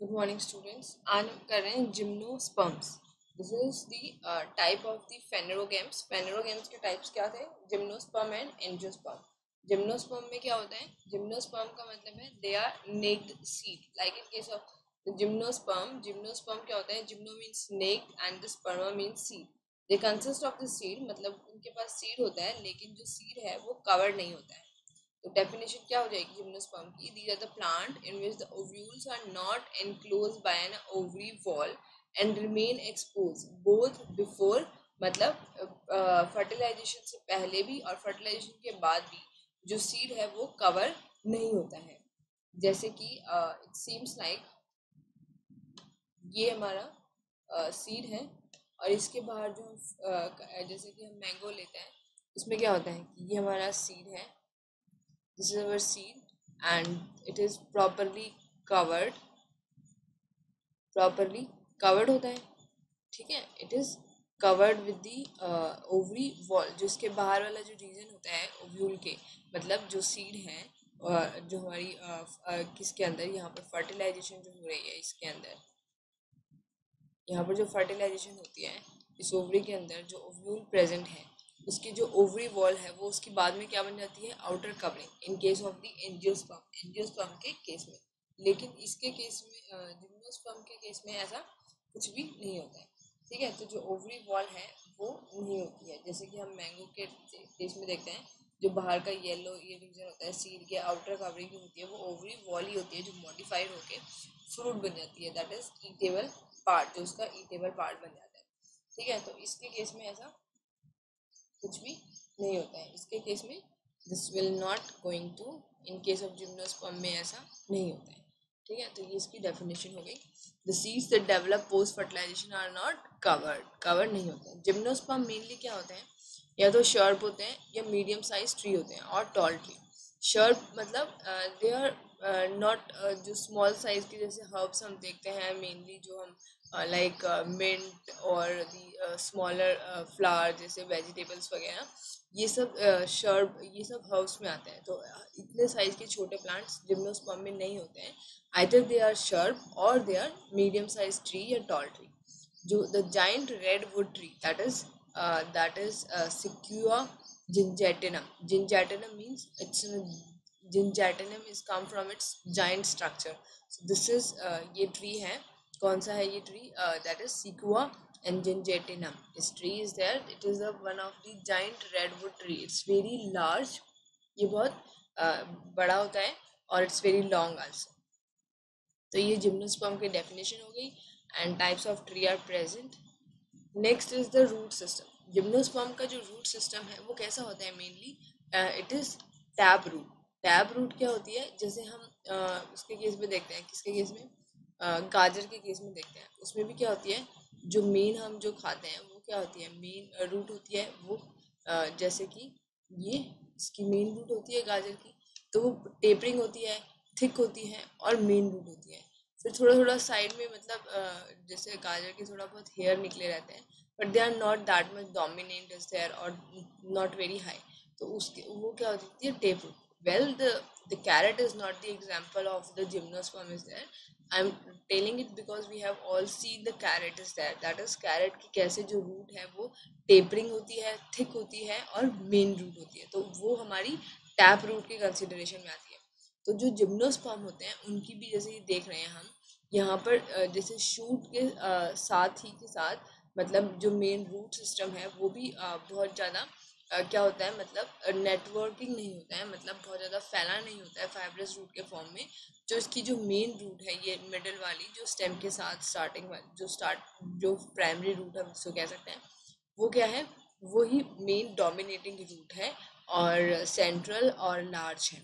Good morning students. आज हम कर रहे हैं gymnosperms. This is the type of the phanerogams. Phanerogams के टाइप्स क्या थे? Gymnosperm and angiosperm. जिम्नोस्पर्म में क्या होता है? जिम्नोस्पर्म का मतलब है they are naked seed, like in case of gymnosperm. Gymnosperm क्या होता है? Gymno means naked and the sperma means seed. They consist of the seed, मतलब उनके पास सीड होता है लेकिन जो सीड है वो कवर्ड नहीं होता है। तो डेफिनेशन क्या हो जाएगी जिम्नोस्पर्म की? These are the plant in which the ovules are not enclosed by an ovary wall and remain expose both before, मतलब फर्टिलाइजेशन से पहले भी और फर्टिलाइजेशन के बाद भी जो सीड है वो कवर नहीं होता है। जैसे कि इट सीम्स लाइक ये हमारा सीड है और इसके बाहर जो हम जैसे कि हम मैंगो लेते हैं, उसमें क्या होता है कि ये हमारा सीड है, this is our seed and it is covered properly covered होता है, ठीक है। It is covered with the ovary wall, जो इसके बाहर वाला जो रीजन होता है ओव्यूल के, मतलब जो सीड है जो हमारी किसके अंदर, यहाँ पर फर्टिलाइजेशन जो हो रही है इसके अंदर, यहाँ पर जो फर्टिलाइजेशन होती है इस ओवरी के अंदर, जो ओव्यूल प्रेजेंट है उसकी जो ओवरी वॉल है वो उसकी बाद में क्या बन जाती है? Outer covering, in case of the angiosperm, angiosperm के केस में। लेकिन इसके केस में जिम्नोस्पर्म के केस में ऐसा कुछ भी नहीं होता है, ठीक है। तो जो ओवरी वॉल है वो नहीं होती है, जैसे कि हम मैंगो के केस में देखते हैं, जो बाहर का येलो ये रीजन होता है सीड के आउटर कवरिंग जो होती है वो ओवरी वॉल ही होती है, जो मॉडिफाइड होके फ्रूट बन जाती है, दैट इज ईटेबल पार्ट, जो उसका ईटेबल पार्ट बन जाता है, ठीक है। तो इसके केस में ऐसा कुछ भी नहीं होता है, इसके केस में this will not going to, in case of gymnosperm में ऐसा नहीं होता है, ठीक है। तो ये इसकी डेफिनेशन हो गई। The seeds that develop post fertilization are not covered नहीं होते हैं। जिम्नोस्पर्म मेनली क्या होते हैं? या तो शर्प होते हैं या मीडियम साइज ट्री होते हैं और टॉल ट्री। शर्प मतलब दे आर नॉट जो स्मॉल साइज के, जैसे हर्ब्स हम देखते हैं मेनली, जो हम लाइक मिंट और दी स्मॉलर फ्लावर जैसे वेजिटेबल्स वगैरह, ये सब शर्ब, ये सब हर्ब्स में आते हैं। तो इतने साइज के छोटे प्लांट्स जिम्नोस्पर्म में नहीं होते हैं। आइदर दे आर शर्ब और they are medium size tree या टॉल ट्री। जो the giant redwood tree, that is sequoia gingitinum. Gingitinum means it's gingitinum is come from its giant structure. So this is ये tree है, कौन सा है ये tree? That is sequoia and gingitinum. This tree is there. It is the one of the giant redwood tree. It's very large. ये बहुत बड़ा होता है और it's very long also. तो ये जिम्नोस्पर्म की डेफिनेशन हो गई and types of tree are present. Next is the root system. Gymnosperm का जो रूट सिस्टम है वो कैसा होता है? Mainly it is tap root. Tap root क्या होती है? जैसे हम उसके केस में देखते हैं, किसके केस में? गाजर के केस में देखते हैं, उसमें भी क्या होती है? जो मेन हम जो खाते हैं वो क्या होती है? मेन रूट होती है वो, जैसे कि ये इसकी मेन रूट होती है गाजर की, तो वो टेपरिंग होती है, थिक होती है और मेन रूट होती है। फिर थोड़ा थोड़ा साइड में, मतलब जैसे गाजर के थोड़ा बहुत हेयर निकले रहते हैं, but they are not that much dominant is there और नॉट वेरी हाई। तो उसके वो क्या होती है? Tap root. Well the carrot is not the example of the gymnosperm is there. I am telling it because we have all seen the carrot is there, that is carrot की कैसे जो root है वो tapering होती है, thick होती है और मेन रूट होती है, तो वो हमारी टैप रूट की कंसिडरेशन में आती है। तो जो जिम्नोस्पर्म होते हैं उनकी भी, जैसे ये देख रहे हैं हम यहाँ पर, जैसे शूट के साथ ही के साथ, मतलब जो मेन रूट सिस्टम है वो भी बहुत ज़्यादा क्या होता है, मतलब नेटवर्किंग नहीं होता है, मतलब बहुत ज़्यादा फैला नहीं होता है फाइब्रस रूट के फॉर्म में। जो इसकी जो मेन रूट है, ये मिडल वाली जो स्टेम के साथ स्टार्टिंग वाली जो प्राइमरी रूट हम जिसको कह सकते हैं, वो क्या है? वो ही मेन डोमिनेटिंग रूट है और सेंट्रल और लार्ज है,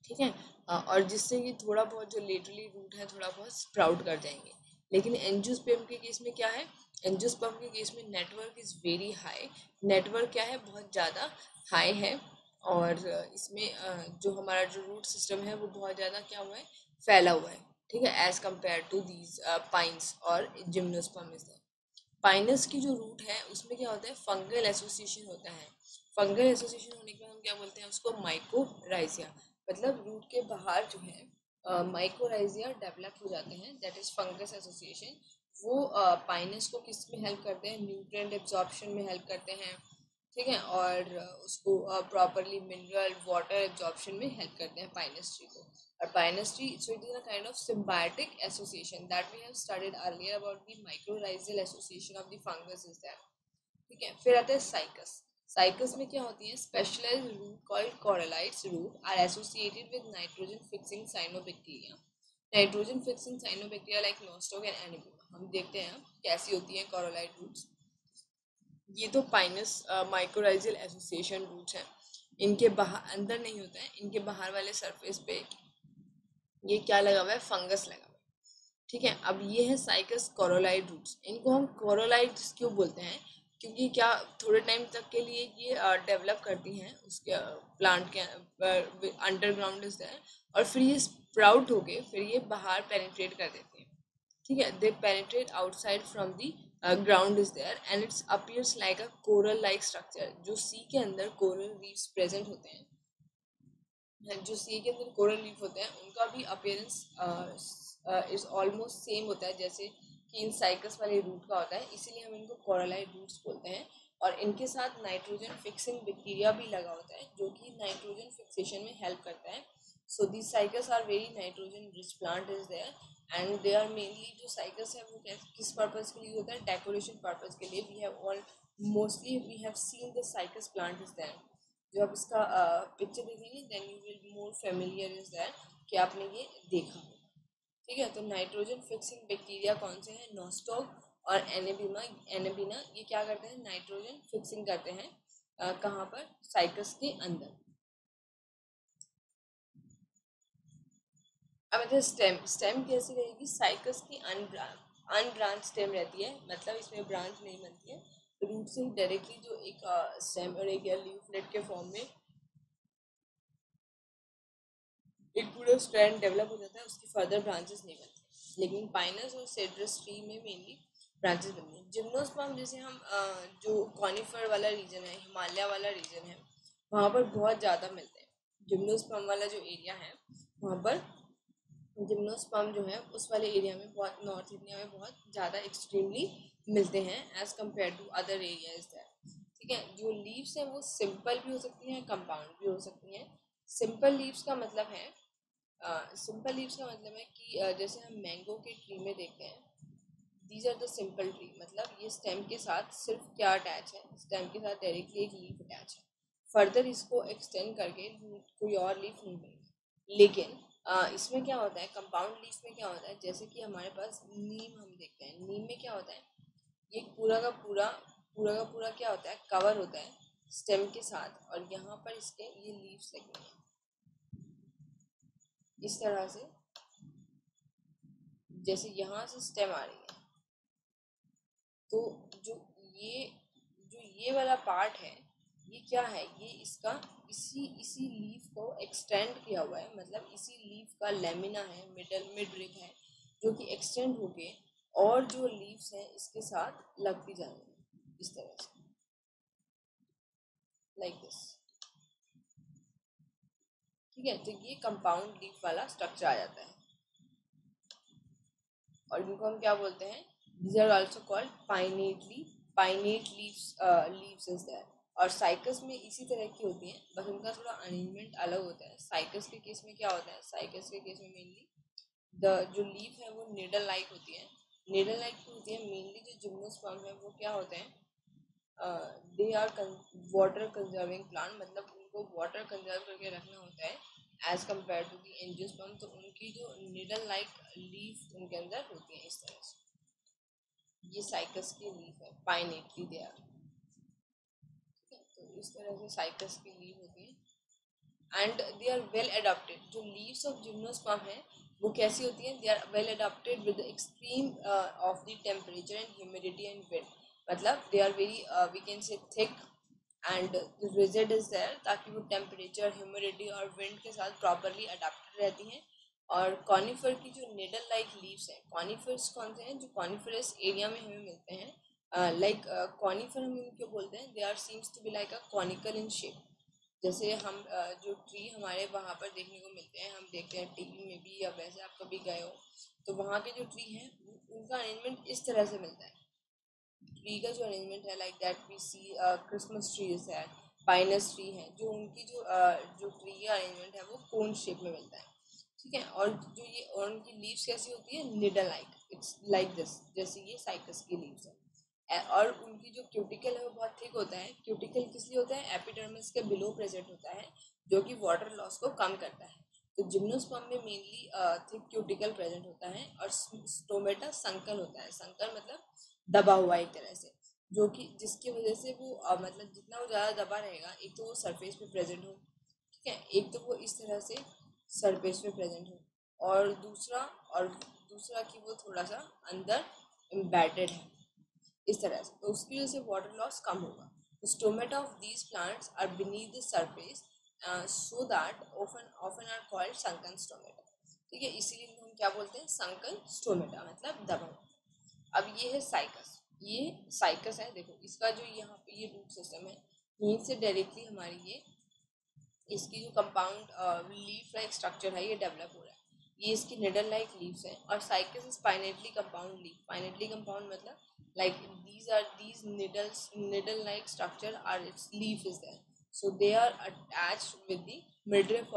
ठीक है। और जिससे कि थोड़ा बहुत जो लेटरली रूट है थोड़ा बहुत स्प्राउट कर जाएंगे। लेकिन एंजियोस्पर्म के केस में क्या है? एंजियोस्पर्म के केस में network is very high. Network क्या है? बहुत ज़्यादा हाई है। और इसमें जो हमारा जो रूट सिस्टम है वो बहुत ज़्यादा क्या हुआ है? फैला हुआ है, ठीक है, as compare to these pines और जिम्नोस्पर्म इज देयर। पाइनस की जो रूट है उसमें क्या होता है? फंगल एसोसिएशन होता है। फंगल एसोसिएशन होने के बाद हम क्या बोलते हैं उसको? माइकोराइजिया। मतलब रूट के बाहर जो है माइक्रोराइजिया डेवलप हो जाते हैं, दैट इज फंगस एसोसिएशन। वो पाइनस को किस में हेल्प करते हैं, न्यूट्रिएंट एब्जॉर्प्शन में हेल्प करते हैं, ठीक है, और उसको प्रॉपरली मिनरल वाटर एब्जॉर्प्शन में हेल्प करते हैं पाइनस ट्री को। और pinus tree, so it is a kind of symbiotic association that we have studied earlier about the mycorrhizal association of the fungus is that, ठीक है। फिर आता है साइकस। साइकस में क्या होती है, specialised root called coralloids root are associated with nitrogen fixing cyanobacteria. Nitrogen fixing cyanobacteria like nostoc and anabaena. हम देखते हैं कैसी होती है कोरोलाइट रूट्स। ये तो पाइनस माइक्रोराइजियल एसोसिएशन रूट्स हैं। इनके बाहर, अंदर नहीं होता है, इनके बाहर वाले सरफेस पे ये क्या लगा हुआ है, फंगस लगा हुआ है, ठीक है। अब ये है साइकस कोरोलाइड रूट्स। इनको हम कोरोलाइड्स क्यों बोलते हैं, क्योंकि क्या थोड़े टाइम तक के लिए ये डेवलप करती हैं उसके प्लांट के अंडरग्राउंड इज देयर, और फिर ये स्प्राउट होके फिर ये बाहर पेनिट्रेट कर देती हैं, ठीक है। They penetrate outside from the ground is there and its appears like a coral like structure. जो सी के अंदर कोरल रीफ्स प्रेजेंट होते हैं, जो सी के अंदर कोरल रीफ होते हैं, उनका भी अपीयरेंस इज ऑलमोस्ट सेम होता है जैसे कि इन साइकस वाले रूट का होता है, इसीलिए हम इनको कोरलाइट रूट्स बोलते हैं। और इनके साथ नाइट्रोजन फिक्सिंग बैक्टीरिया भी लगा होता है जो कि नाइट्रोजन फिक्सेशन में हेल्प करता है। So this cycas are very nitrogen rich plant is there and they are mainly, जो साइकस है वो किस पर्पज के लिए होता है, डेकोरेशन पर्पज के लिए। We have all mostly we have seen the cycas plant is there. जो आप इसका पिक्चर देखेंगे then you will more familiar is that कि आपने ये देखा हो, ठीक है। तो नाइट्रोजन फिक्सिंग बैक्टीरिया कौन से हैं, नोस्टॉक और एनेबिमा। एनेबिना ये क्या करते हैं, नाइट्रोजन फिक्सिंग करते हैं कहाँ पर, साइकस के अंदर। अब आता है स्टेम। स्टेम कैसी रहेगी, साइकस की अनब्रांच स्टेम रहती है, मतलब इसमें ब्रांच नहीं बनती है, रूट से ही डायरेक्टली जो एक स्टेम और एक लीफलेट के फॉर्म में एक पूरा स्ट्रैंड डेवलप हो जाता है, उसकी फर्दर ब्रांचेस नहीं बनती। लेकिन पाइनस और सेड्रस ट्री में मेनली ब्रांचेस बनती हैं। जिम्नोस्पर्म जैसे हम जो कॉनिफर वाला रीजन है, हिमालय वाला रीजन है, वहाँ पर बहुत ज़्यादा मिलते हैं। जिम्नोस्पर्म वाला जो एरिया है वहाँ पर जिम्नोस्पर्म जो है उस वाले एरिया में बहुत, नॉर्थ इंडिया में बहुत ज़्यादा एक्सट्रीमली मिलते हैं as compare to other areas that, ठीक है। जो लीव्स हैं वो सिंपल भी हो सकती हैं, कंपाउंड भी हो सकती हैं। सिंपल लीव्स का मतलब है, सिंपल लीव्स का मतलब है कि जैसे हम मैंगो के ट्री में देखते हैं, these are the simple tree, मतलब ये स्टेम के साथ सिर्फ क्या अटैच है, स्टेम के साथ डायरेक्टली एक लीफ अटैच है, फर्दर इसको एक्सटेंड करके कोई और लीफ नहीं बनेगी। लेकिन इसमें क्या होता है, कंपाउंड लीफ में क्या होता है, जैसे कि हमारे पास नीम हम देखते हैं, नीम में क्या होता है, ये पूरा का पूरा क्या होता है, कवर होता है स्टेम के साथ, और यहाँ पर इसके ये लीव्स लगे हैं इस तरह से, जैसे यहाँ से स्टेम आ रही है। तो जो ये जो ये वाला पार्ट है, ये क्या है, ये इसका इसी इसी लीफ को एक्सटेंड किया हुआ है, मतलब इसी लीफ का लेमिना है, मिड रिब है, जो कि एक्सटेंड होके और जो लीव्स हैं इसके साथ लगती जा रही है इस तरह से, लाइक दिस, ठीक है। तो ये कंपाउंड लीफ वाला स्ट्रक्चर आ जाता है, और इनको हम क्या बोलते हैं, these are also called pinnate leaves is there। और साइकस में इसी तरह की होती हैं, बस उनका थोड़ा अरेंजमेंट अलग होता है। साइकस के केस में क्या होता है, साइकस के केस में मेनली द जो लीफ है वो निडल लाइक होती है, निडल लाइक की होती है। मेनली जो जिम्नोस्पर्म है वो क्या होते हैं, they are water conserving plant, मतलब उनको वाटर कंजर्व करके रखना होता है as compare to the angiosperm. तो उनकी जो निडल लाइक लीफ उनके अंदर होती है इस तरह से, ये साइकस की लीफ है, पाइनेटली दे आर, तो इस तरह से साइकस की लीफ होती है and they are well adopted. जो लीव्स ऑफ जिम्नोस्पर्म है वो कैसी होती हैं, they are well adopted with the extreme of the temperature and humidity and wind, मतलब they are very we can say thick and rigid is there, ताकि वो temperature, humidity और विंड के साथ प्रॉपरली अडाप्टेड रहती हैं। और कॉनिफर की जो निडल लाइक लीव्स हैं, कॉनिफर्स कौन से हैं, जो कॉनिफरस एरिया में हमें मिलते हैं, लाइक कॉनिफर हम इनको बोलते हैं, they are seems to be like a conical in shape, जैसे हम जो ट्री हमारे वहाँ पर देखने को मिलते हैं, हम देखते हैं टीवी में भी, या वैसे आप कभी गए हो तो वहाँ के जो ट्री हैं उनका अरेंजमेंट इस तरह से मिलता है। ट्री का जो अरेंजमेंट है, like that we see Christmas trees है, पाइनस ट्री है, जो उनकी जो ट्री का अरेंजमेंट है वो कोन शेप में मिलता है। ठीक है, और जो ये और उनकी लीव्स कैसी होती है, needle like, it's like this, जैसे ये साइकस की लीव्स है। और उनकी जो क्यूटिकल है वो बहुत थिक होता है। क्यूटिकल किस लिए होता है, एपिडर्मिस के बिलो प्रेजेंट होता है, जो कि वाटर लॉस को कम करता है। तो जिम्नोस्पर्म में मेनली थिक क्यूटिकल प्रेजेंट होता है, और स्टोमेटा संकर होता है। संकर मतलब दबा हुआ एक तरह से, जो कि जिसकी वजह से वो मतलब जितना वो ज़्यादा दबा रहेगा, एक तो वो सरफेस पे प्रेजेंट हो, ठीक है, एक तो वो इस तरह से सरफेस पे प्रेजेंट हो, और दूसरा कि वो थोड़ा सा अंदर एम्बेडेड है इस तरह से, तो उसकी वजह से वाटर लॉस कम होगा। The stomata of these plants are beneath the surface, so that often are called sunken stomata। ठीक है, इसीलिए इनको हम क्या बोलते हैं, sunken stomata, मतलब दबा हुआ। अब ये है साइकस, ये साइकस है, देखो इसका जो यहाँ पे ये रूट सिस्टम है, यहीं से डायरेक्टली हमारी ये इसकी जो कंपाउंड लीफ लाइक स्ट्रक्चर है ये डेवलप हो रहा है। ये इसकी निडल लाइक लीव्स है, और cycas is pinnately compound leaf. Pinnately compound मतलब like these needle like structure are its leaf is there, so they are attached with the midrib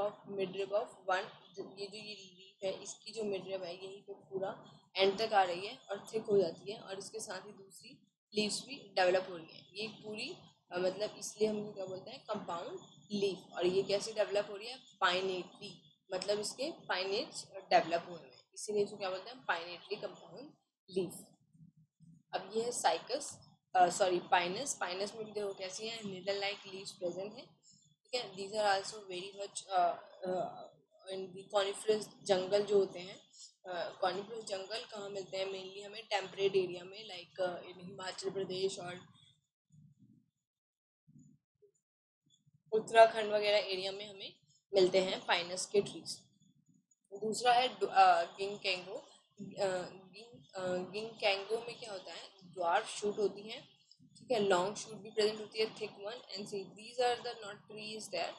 of one। ये लीफ है, इसकी जो मिडरिब है यहीं पे पूरा एंड तक आ रही है और थिक हो जाती है, और इसके साथ ही दूसरी लीव्स भी डेवलप हो रही है। ये पूरी मतलब इसलिए हम क्या बोलते हैं, कंपाउंड लीफ। और ये कैसे डेवलप हो रही है, पाइनेटली, मतलब इसके पाइनेट्स डेवलप हुए हैं, इसीलिए इसको क्या बोलते हैं, पाइनेटली कंपाउंड लीफ। अब ये है साइकस, सॉरी पाइनस। पाइनस में भी देखो कैसी है, निडल लाइक लीव्स प्रेजेंट है। ठीक है, these are also very much in the coniferous जंगल जो होते हैं। कॉनिफरस जंगल कहाँ मिलते हैं, मेनली हमें टेम्परेट एरिया में, लाइक इन हिमाचल प्रदेश और उत्तराखंड वगैरह एरिया में हमें मिलते हैं पाइनस के ट्रीज। दूसरा है गिंग कैंगो। गिंग कैंगो में क्या होता है, ड्वार्फ शूट होती हैं, ठीक है, लॉन्ग शूट भी प्रेजेंट होती है, thick one, and see these are the not trees there,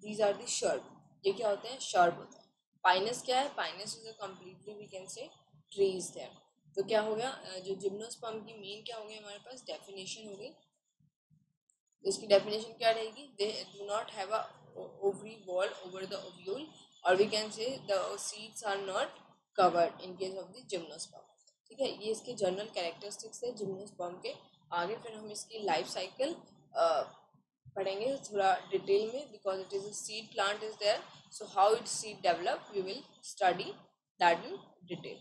these are the shrub. ये क्या होता है, शर्ब होता है। पाइनस क्या है, pinus is a completely we can say trees there. तो क्या हो गया, जो जिम्नोस्पर्म की मेन क्या हो गई हमारे पास डेफिनेशन हो गई। इसकी डेफिनेशन क्या रहेगी, they do not have a ovary wall over the ovule, और we can say the seeds are not covered in case of the gymnosperm. ठीक है, ये इसके जनरल कैरेक्टरिस्टिक्स है जिम्नोस्पर्म के। आगे फिर हम इसकी लाइफ साइकिल पढ़ेंगे थोड़ा डिटेल में, because it is a seed plant is there, so how it seed develop we will study that in detail.